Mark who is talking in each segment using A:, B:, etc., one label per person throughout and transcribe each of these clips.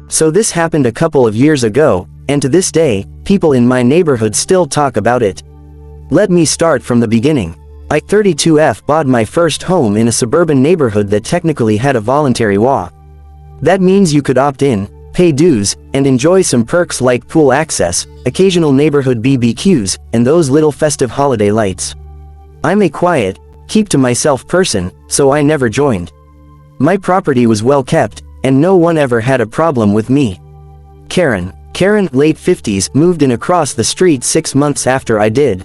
A: So this happened a couple of years ago, and to this day, people in my neighborhood still talk about it. Let me start from the beginning. I, 32F, bought my first home in a suburban neighborhood that technically had a voluntary HOA. That means you could opt in, pay dues, and enjoy some perks like pool access, occasional neighborhood BBQs, and those little festive holiday lights. I'm a quiet, keep-to-myself person, so I never joined. My property was well kept, and no one ever had a problem with me. Karen, late 50s, moved in across the street 6 months after I did.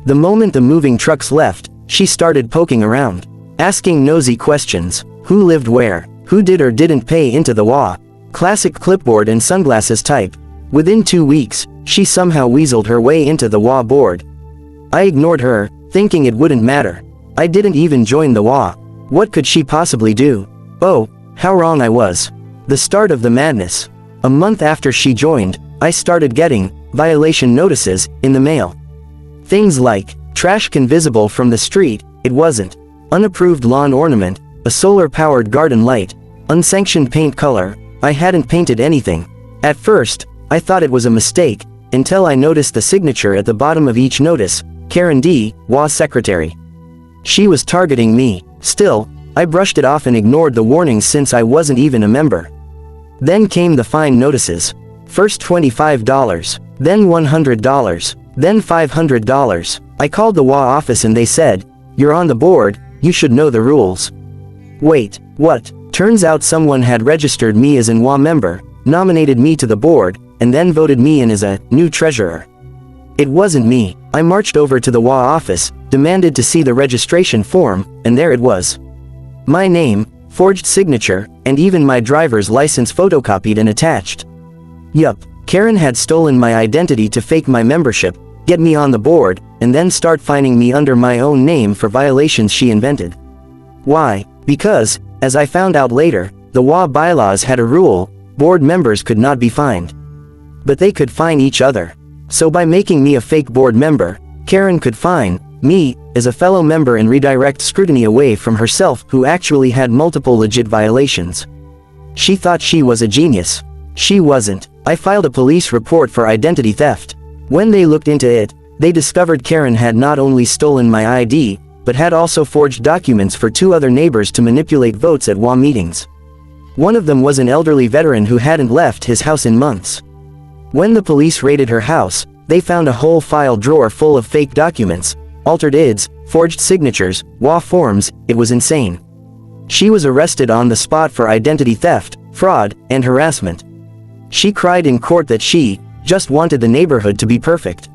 A: The moment the moving trucks left, she started poking around, asking nosy questions. Who lived where? Who did or didn't pay into the HOA? Classic clipboard and sunglasses type. Within 2 weeks, she somehow weaseled her way into the HOA board. I ignored her, thinking it wouldn't matter. I didn't even join the HOA. What could she possibly do? Oh, how wrong I was. The start of the madness. A month after she joined, I started getting violation notices in the mail. Things like trash can visible from the street, it wasn't. Unapproved lawn ornament, a solar-powered garden light, unsanctioned paint color. I hadn't painted anything. At first, I thought it was a mistake, until I noticed the signature at the bottom of each notice, Karen D., HOA Secretary. She was targeting me. Still, I brushed it off and ignored the warnings since I wasn't even a member. Then came the fine notices. First $25, then $100, then $500. I called the HOA office and they said, "You're on the board, you should know the rules." Wait, what? Turns out someone had registered me as an HOA member, nominated me to the board, and then voted me in as a new treasurer. It wasn't me. I marched over to the HOA office, demanded to see the registration form, and there it was. My name, forged signature, and even my driver's license photocopied and attached. Yup, Karen had stolen my identity to fake my membership, get me on the board, and then start fining me under my own name for violations she invented. Why? Because, as I found out later, the HOA bylaws had a rule: board members could not be fined. But they could fine each other. So by making me a fake board member, Karen could fine me as a fellow member and redirect scrutiny away from herself, who actually had multiple legit violations. She thought she was a genius. She wasn't. I filed a police report for identity theft. When they looked into it, they discovered Karen had not only stolen my ID, but had also forged documents for 2 other neighbors to manipulate votes at HOA meetings. One of them was an elderly veteran who hadn't left his house in months. When the police raided her house, they found a whole file drawer full of fake documents, altered IDs, forged signatures, HOA forms. It was insane. She was arrested on the spot for identity theft, fraud, and harassment. She cried in court that she just wanted the neighborhood to be perfect.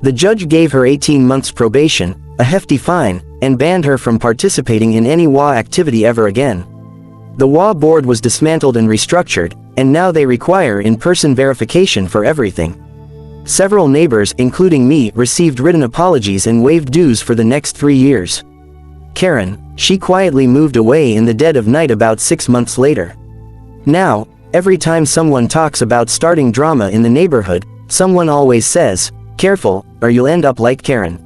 A: The judge gave her 18 months probation, a hefty fine, and banned her from participating in any HOA activity ever again. The HOA board was dismantled and restructured, and now they require in-person verification for everything. Several neighbors, including me, received written apologies and waived dues for the next 3 years. Karen, she quietly moved away in the dead of night about 6 months later. Now, every time someone talks about starting drama in the neighborhood, someone always says, "Careful, or you'll end up like Karen."